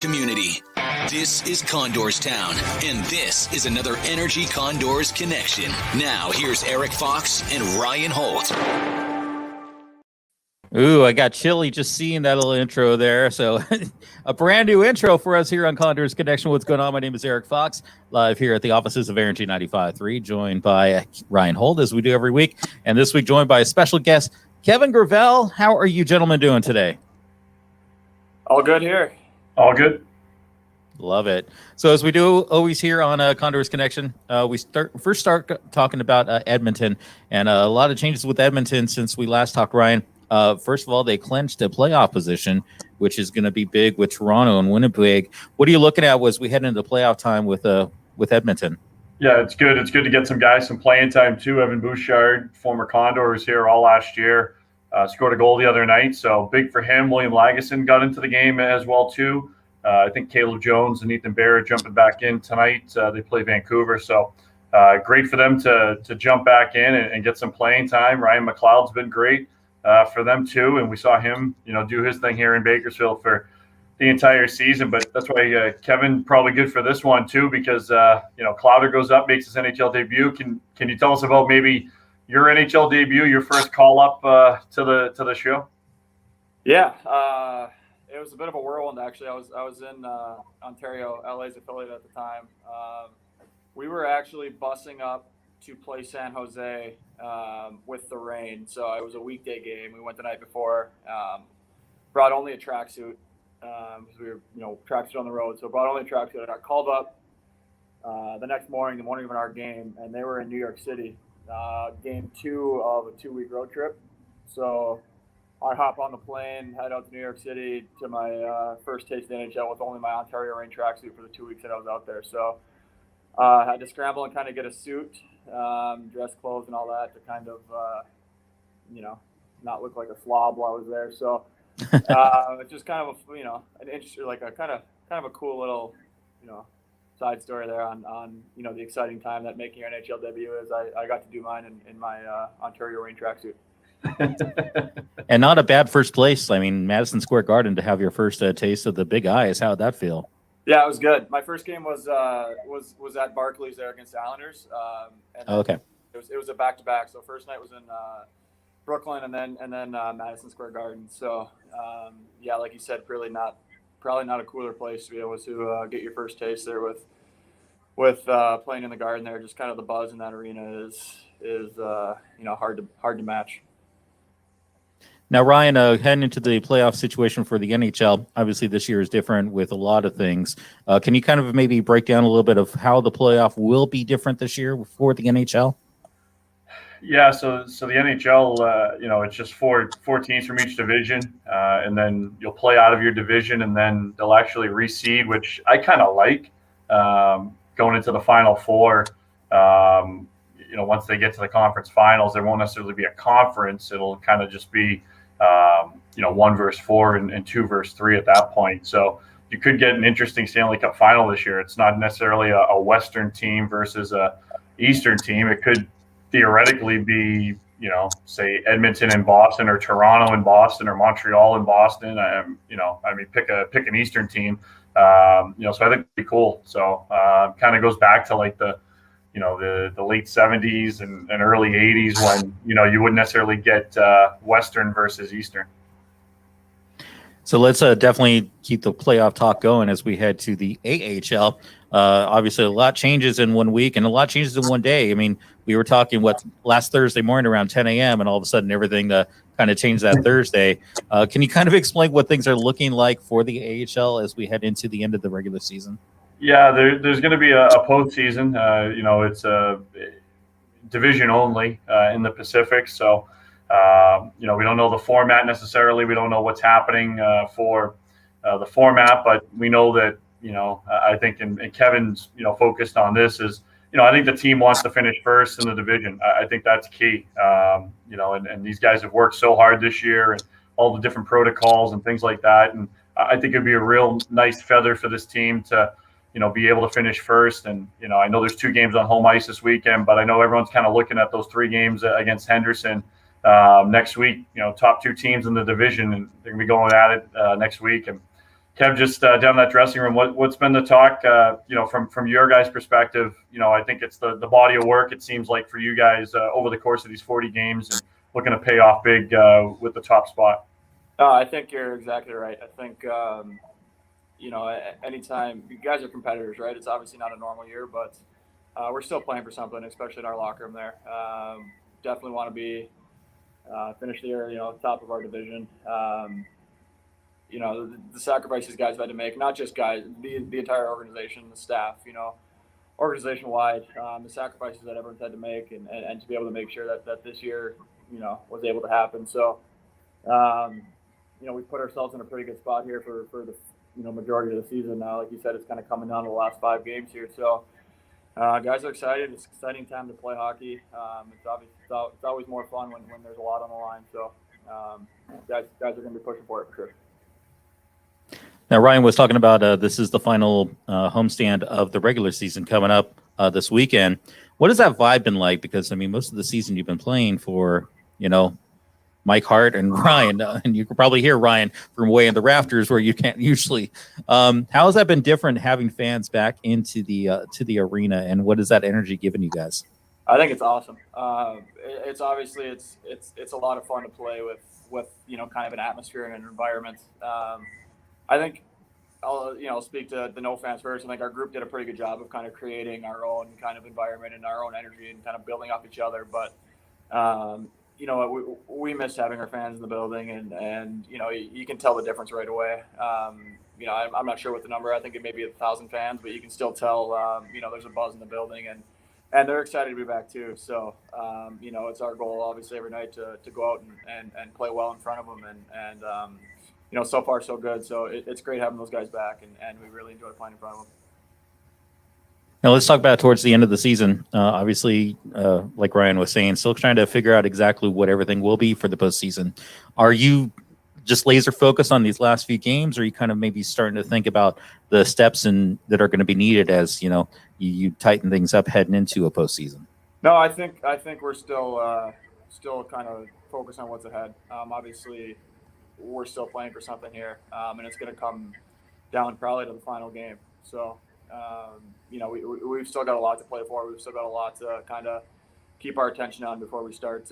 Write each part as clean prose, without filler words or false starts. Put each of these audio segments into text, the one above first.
Community. This is Condors Town, and this is another Energy Condors connection. Now, here's Erik Fox and Ryan Holt. Ooh, I got chilly just seeing that little intro there. So a brand new intro for us here on Condors Connection. What's going on? My name is Erik Fox, live here at the offices of Energy 95.3, joined by Ryan Holt, as we do every week. And this week, joined by a special guest, Kevin Gravel. How are you gentlemen doing today? All good here. All good. Love it. So as we do always here on Condors Connection, we start talking about Edmonton, and a lot of changes with Edmonton since we last talked, Ryan. First of all, they clinched a playoff position, which is going to be big with Toronto and Winnipeg. What are you looking at as we head into playoff time with Edmonton? Yeah, it's good. It's good to get some guys some playing time too. Evan Bouchard, former Condor, was here all last year. Scored a goal the other night, so big for him. William Lagesson got into the game as well too. I think Caleb Jones and Ethan Barrett jumping back in tonight. They play Vancouver, so great for them to jump back in and get some playing time. Ryan McLeod's been great for them too, and we saw him, do his thing here in Bakersfield for the entire season. But that's why Kevin probably good for this one too, because Clowder goes up, makes his NHL debut. Can you tell us about maybe your NHL debut, your first call up to the show? Yeah, it was a bit of a whirlwind actually. I was in Ontario, LA's affiliate at the time. We were actually busing up to play San Jose with the rain, so it was a weekday game. We went the night before. Brought only a tracksuit because we were tracksuit on the road, so brought only a tracksuit. I got called up the next morning, the morning of our game, and they were in New York City. Game 2 of a 2-week road trip. So I hop on the plane, head out to New York City to my first taste of the NHL with only my Ontario rain tracksuit for the 2 weeks that I was out there. So I had to scramble and kind of get a suit, dress clothes and all that to kind of, not look like a slob while I was there. So it's just kind of an interesting, like a kind of a cool little, side story there on the exciting time that making your NHL debut is. I got to do mine in my Ontario rain tracksuit. And not a bad first place. I mean, Madison Square Garden, to have your first taste of the Big Ice. How'd that feel? Yeah, it was good. My first game was at Barclays there against the Islanders. Okay. It was a back-to-back. So first night was in Brooklyn and then Madison Square Garden. So like you said, probably not a cooler place to be able to get your first taste there with playing in the Garden there. Just kind of the buzz in that arena is hard to match. Now, Ryan, heading into the playoff situation for the NHL, obviously this year is different with a lot of things. Can you kind of maybe break down a little bit of how the playoff will be different this year for the NHL? Yeah, so the NHL, it's just four teams from each division, and then you'll play out of your division, and then they'll actually reseed, which I kind of like, going into the Final Four. Once they get to the conference finals, there won't necessarily be a conference. It'll kind of just be, 1 versus 4 and 2 versus 3 at that point. So you could get an interesting Stanley Cup final this year. It's not necessarily a Western team versus a Eastern team. It could theoretically be, say Edmonton and Boston, or Toronto and Boston, or Montreal and Boston. Pick an Eastern team. So I think it'd be cool. So kind of goes back to like the late 70s and early 80s when, you wouldn't necessarily get Western versus Eastern. So let's definitely keep the playoff talk going as we head to the AHL. Obviously, a lot changes in 1 week and a lot changes in 1 day. I mean, we were talking last Thursday morning around 10 a.m. and all of a sudden everything kind of changed that Thursday. Can you kind of explain what things are looking like for the AHL as we head into the end of the regular season? Yeah, there's going to be a postseason. It's a division only in the Pacific. So, we don't know the format necessarily. We don't know what's happening for the format, but we know that, I think, and Kevin's, focused on this is, I think the team wants to finish first in the division. I think that's key. And these guys have worked so hard this year and all the different protocols and things like that. And I think it'd be a real nice feather for this team to, be able to finish first. And, I know there's 2 games on home ice this weekend, but I know everyone's kind of looking at those 3 games against Henderson next week, top 2 teams in the division, and they're going to be going at it next week. And Kev, just down that dressing room, what's been the talk, from your guys' perspective? I think it's the body of work, it seems like, for you guys over the course of these 40 games and looking to pay off big with the top spot. I think you're exactly right. I think, anytime you guys are competitors, right? It's obviously not a normal year, but we're still playing for something, especially in our locker room there. Definitely want to be finish the year, top of our division. The sacrifices guys have had to make, not just guys, the entire organization, the staff, organization wide, the sacrifices that everyone's had to make and to be able to make sure that this year, was able to happen. So, we put ourselves in a pretty good spot here for the, majority of the season now. Like you said, it's kind of coming down to the last 5 games here. So, guys are excited. It's an exciting time to play hockey. It's always more fun when there's a lot on the line. So, guys are going to be pushing for it for sure. Now, Ryan was talking about this is the final homestand of the regular season coming up this weekend. What has that vibe been like? Because, most of the season you've been playing for, Mike Hart and Ryan, and you can probably hear Ryan from way in the rafters where you can't usually. How has that been different having fans back into the arena, and what is that energy giving you guys? I think it's awesome. It's obviously it's a lot of fun to play with kind of an atmosphere and an environment. I think I'll speak to the no fans first. I think our group did a pretty good job of kind of creating our own kind of environment and our own energy and kind of building off each other. But we miss having our fans in the building, and you can tell the difference right away. I'm not sure what the number. I think it may be 1,000 fans, but you can still tell there's a buzz in the building, and they're excited to be back too. So it's our goal obviously every night to go out and play well in front of them, and so far so good. So it's great having those guys back, and we really enjoy playing in front of them. Now let's talk about towards the end of the season. Obviously, like Ryan was saying, still trying to figure out exactly what everything will be for the postseason. Are you just laser focused on these last few games, or are you kind of maybe starting to think about the steps that are going to be needed as you tighten things up heading into a postseason? No, I think we're still kind of focused on what's ahead. Obviously, we're still playing for something here, and it's going to come down probably to the final game. So, we've still got a lot to play for. We've still got a lot to kind of keep our attention on before we start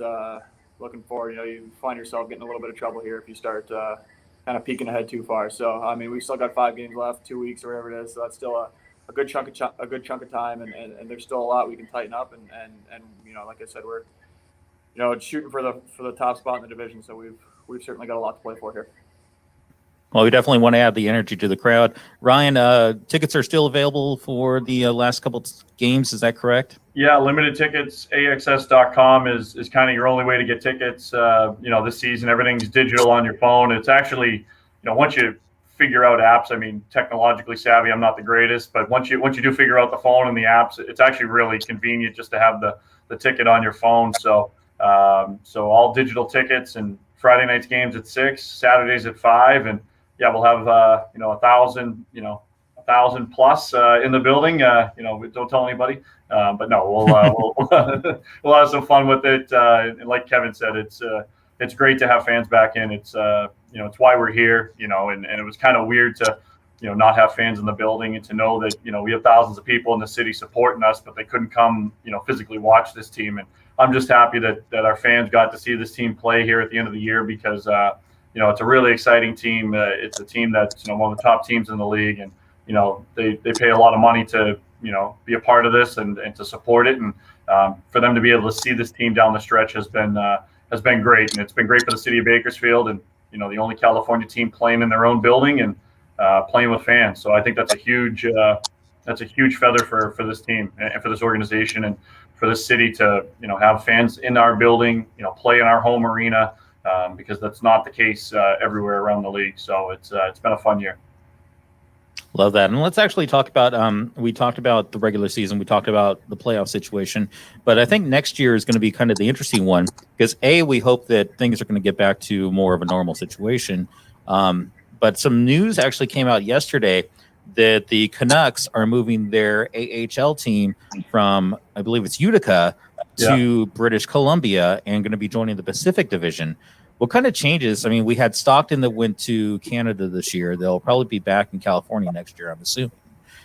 looking forward. You find yourself getting a little bit of trouble here if you start kind of peeking ahead too far. So, we've still got 5 games left, 2 weeks or whatever it is. So that's still a good chunk of time, and there's still a lot we can tighten up. And like I said, we're shooting for the top spot in the division. So we've certainly got a lot to play for here. Well, we definitely want to add the energy to the crowd. Ryan, tickets are still available for the last couple of games. Is that correct? Yeah, limited tickets. AXS.com is kind of your only way to get tickets. This season, everything's digital on your phone. It's actually, once you figure out apps, technologically savvy, I'm not the greatest, but once you do figure out the phone and the apps, it's actually really convenient just to have the ticket on your phone. So all digital tickets, and Friday night's games at 6, Saturdays at 5, and yeah, we'll have 1,000 plus in the building. Don't tell anybody, but no, we'll have some fun with it. And like Kevin said, it's great to have fans back in. It's it's why we're here. And it was kind of weird to not have fans in the building, and to know that we have thousands of people in the city supporting us, but they couldn't come physically watch this team. And I'm just happy that our fans got to see this team play here at the end of the year, because it's a really exciting team. It's a team that's one of the top teams in the league, and they pay a lot of money to be a part of this and to support it, and for them to be able to see this team down the stretch has been great, and it's been great for the city of Bakersfield, and the only California team playing in their own building and playing with fans. So I think that's a huge feather for this team and for this organization and for this city to have fans in our building, play in our home arena, because that's not the case everywhere around the league. So it's been a fun year. Love that. And let's actually talk about, we talked about the regular season, we talked about the playoff situation, but I think next year is going to be kind of the interesting one, because we hope that things are going to get back to more of a normal situation. But some news actually came out yesterday that the Canucks are moving their AHL team from, I believe it's Utica, to British Columbia, and going to be joining the Pacific Division. What kind of changes? I mean, we had Stockton that went to Canada this year. They'll probably be back in California next year, I'm assuming.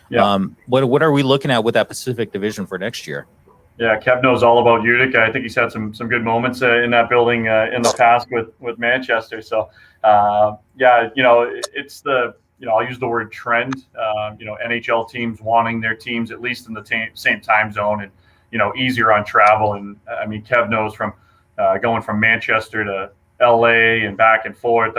Yeah. What are we looking at with that Pacific Division for next year? Yeah, Kev knows all about Utica. I think he's had some good moments in that building in the past with Manchester. So, yeah, it's the I'll use the word trend. NHL teams wanting their teams at least in the same time zone and easier on travel. And I mean, Kev knows from going from Manchester to LA and back and forth.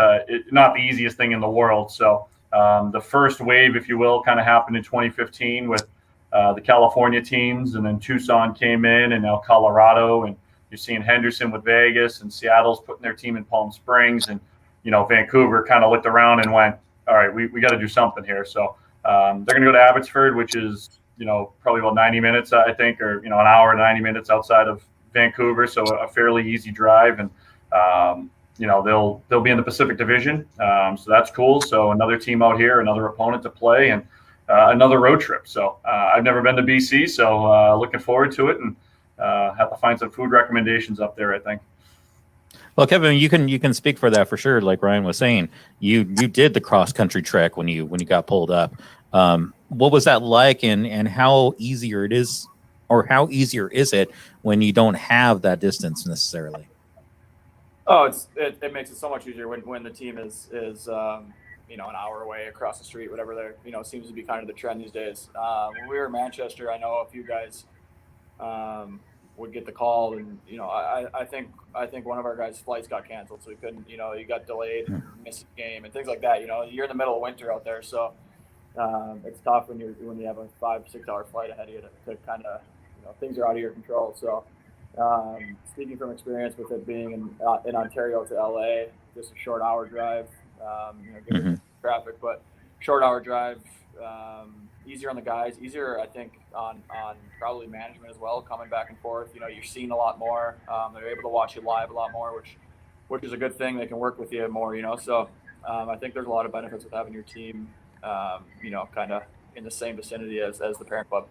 Not the easiest thing in the world. So the first wave, if you will, kind of happened in 2015 with the California teams, and then Tucson came in, and now Colorado, and you're seeing Henderson with Vegas, and Seattle's putting their team in Palm Springs, and Vancouver kind of looked around and went, all right, we got to do something here. So they're going to go to Abbotsford, which is probably about 90 minutes, I think, or an hour and 90 minutes outside of Vancouver, so a fairly easy drive, and they'll be in the Pacific Division, so that's cool. So another team out here, another opponent to play, and another road trip. So I've never been to BC, so looking forward to it, and have to find some food recommendations up there, I think. Well, Kevin, you can speak for that for sure. Like Ryan was saying, you did the cross country trek when you got pulled up. What was that like, and how easier it is, or how easier is it when you don't have that distance necessarily? Oh, it makes it so much easier when the team is an hour away across the street, whatever there seems to be kind of the trend these days. When we were in Manchester, I know a few guys would get the call, and I think one of our guys' flights got canceled, so he couldn't. He got delayed, missed a game, and things like that. You're in the middle of winter out there, so it's tough when you have a 5-6 hour flight ahead of you to kind of things are out of your control. So speaking from experience with it being in Ontario to LA, just a short hour drive. Given traffic, but short hour drive, easier on the guys, easier I think on probably management as well, coming back and forth. You're seeing a lot more. They're able to watch you live a lot more, which is a good thing. They can work with you more, so I think there's a lot of benefits with having your team kind of in the same vicinity as the parent club.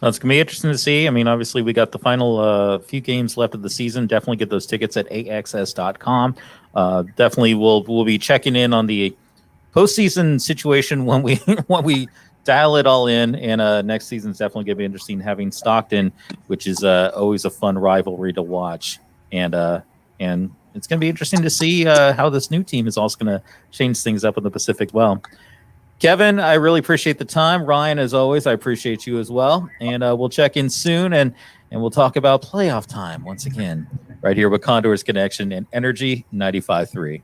Well, it's going to be interesting to see. I mean, obviously, we got the final few games left of the season. Definitely get those tickets at axs.com. Definitely, we'll be checking in on the postseason situation when we dial it all in. And next season's definitely going to be interesting, having Stockton, which is always a fun rivalry to watch. And it's going to be interesting to see how this new team is also going to change things up in the Pacific well. Kevin, I really appreciate the time. Ryan, as always, I appreciate you as well. And we'll check in soon, and we'll talk about playoff time once again right here with Condors Connection and Energy 95.3.